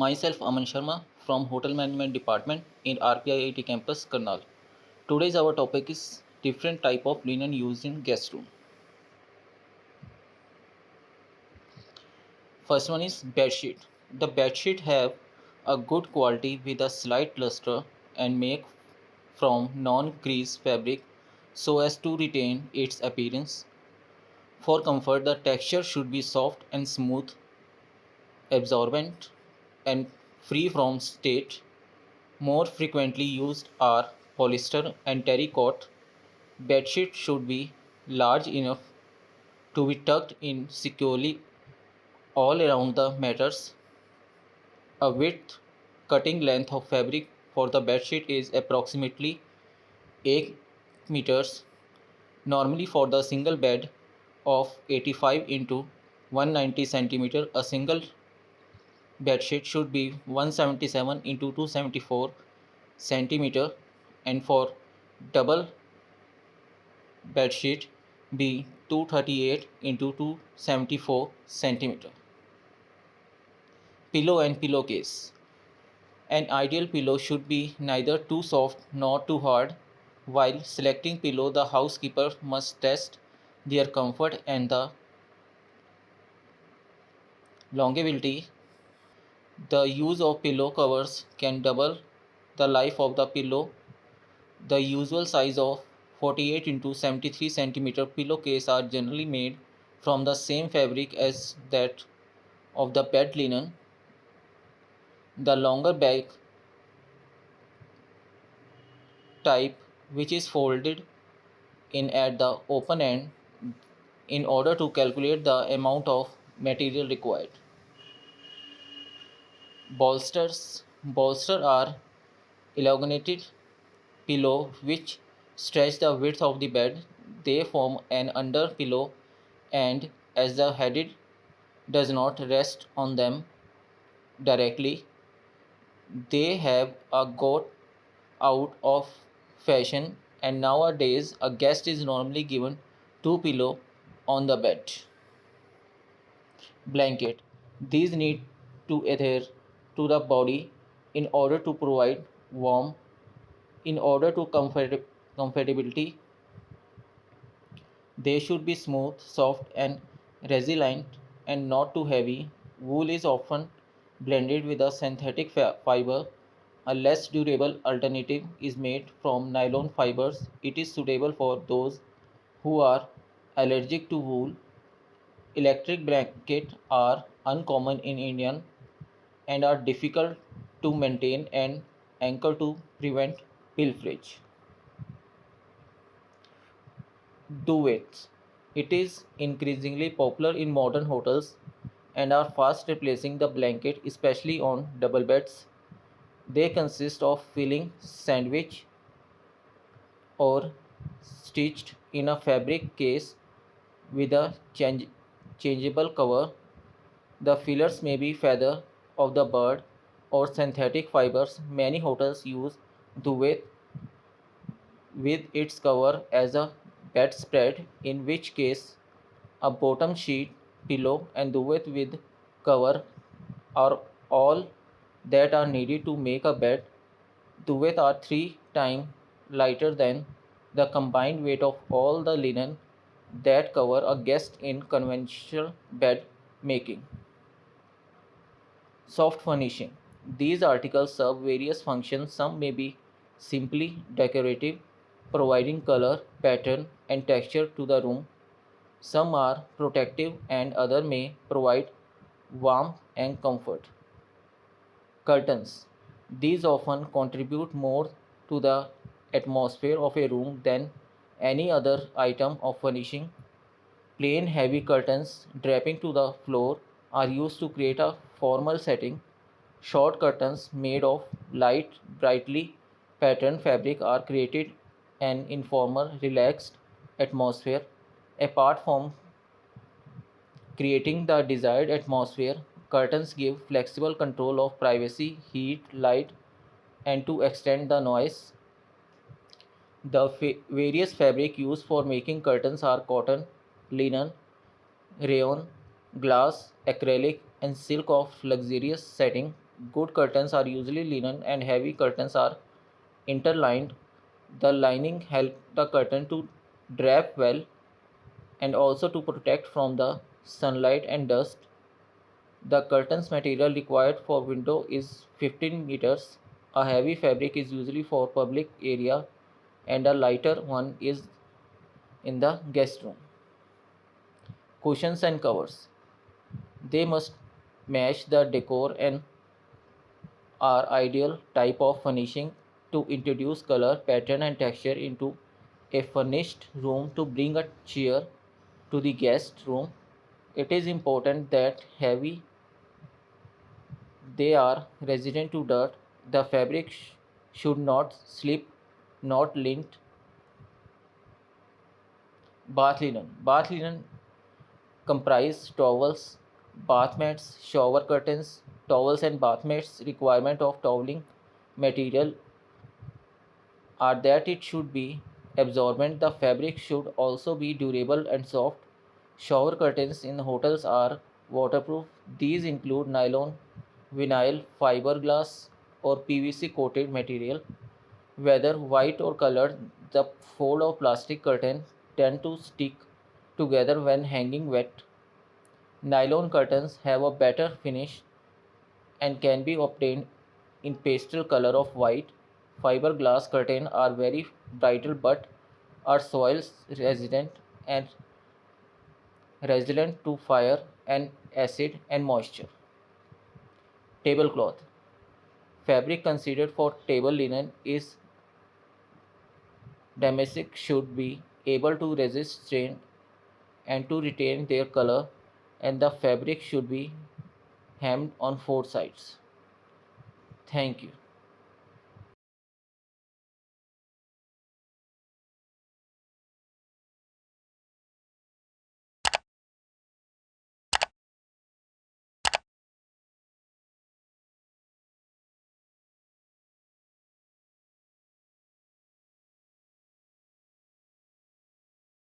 Myself Aman Sharma from Hotel Management Department in RPIIT campus Karnal. Today's our topic is different type of linen used in guest room. First one is bed sheet. The bed sheet have a good quality with a slight luster and make from non-grease fabric so as to retain its appearance. For comfort, the texture should be soft and smooth, absorbent and free from stain. More frequently used are polyester and terracotta. Bedsheet should be large enough to be tucked in securely all around the matters. A width cutting length of fabric for the bedsheet is approximately 8 meters. Normally for the single bed of 85 into 190 centimeter, a single bedsheet should be 177 into 274 centimeter, and for double bedsheet be 238 into 274 centimeter. Pillow and pillowcase. An ideal pillow should be neither too soft nor too hard. While selecting pillow, the housekeeper must test their comfort and the longevity. The use of pillow covers can double the life of the pillow. The usual size of 48 into 73 centimeter pillowcase are generally made from the same fabric as that of the bed linen. The longer back type, which is folded in at the open end in order to calculate the amount of material required. Bolsters are elongated pillow which stretch the width of the bed. They form an under pillow, and as the head does not rest on them directly, they have got out of fashion, and nowadays a guest is normally given two pillow on the bed. Blanket. These need to adhere to the body in order to provide warmth. In order to comfortability, they should be smooth, soft, and resilient, and not too heavy. Wool is often blended with a synthetic fiber. A less durable alternative is made from nylon fibers. It is suitable for those who are allergic to wool. Electric blankets are uncommon in India and are difficult to maintain and anchor to prevent pilferage. Duvets. It is increasingly popular in modern hotels and are fast replacing the blanket, especially on double beds. They consist of filling sandwich or stitched in a fabric case with a changeable cover. The fillers may be feather of the bird or synthetic fibers. Many hotels use duvet with its cover as a bedspread, in which case a bottom sheet, pillow, and duvet with cover are all that are needed to make a bed. Duvets are 3 times lighter than the combined weight of all the linen that cover a guest in conventional bed making. Soft furnishing. These articles serve various functions. Some may be simply decorative, providing color, pattern, and texture to the room. Some are protective, and others may provide warmth and comfort. Curtains. These often contribute more to the atmosphere of a room than any other item of furnishing. Plain heavy curtains draping to the floor are used to create a formal setting. Short curtains made of light, brightly patterned fabric are created an informal, relaxed atmosphere. Apart from creating the desired atmosphere, curtains give flexible control of privacy, heat, light, and to extend the noise. The various fabric used for making curtains are cotton, linen, rayon, glass, acrylic, and silk of luxurious setting. Good curtains are usually linen and heavy curtains are interlined. The lining helps the curtain to drape well and also to protect from the sunlight and dust. The curtains material required for window is 15 meters. A heavy fabric is usually for public area and a lighter one is in the guest room. Cushions and covers. They must match the decor and are ideal type of furnishing to introduce color, pattern and texture into a furnished room to bring a cheer to the guest room. It is important that heavy they are resistant to dirt. The fabric should not slip, not lint. Bath linen. Bath linen comprise towels, bath mats, shower curtains, towels and bath mats. Requirement of toweling material are that it should be absorbent. The fabric should also be durable and soft. Shower curtains in hotels are waterproof. These include nylon, vinyl, fiberglass, or PVC coated material. Whether white or colored, the fold of plastic curtain tend to stick together when hanging wet. Nylon curtains have a better finish and can be obtained in pastel color of white. Fiberglass curtains are very brittle but are soil resistant and resilient to fire and acid and moisture. Tablecloth. Fabric considered for table linen is damask should be able to resist strain and to retain their color, and the fabric should be hemmed on four sides. Thank you.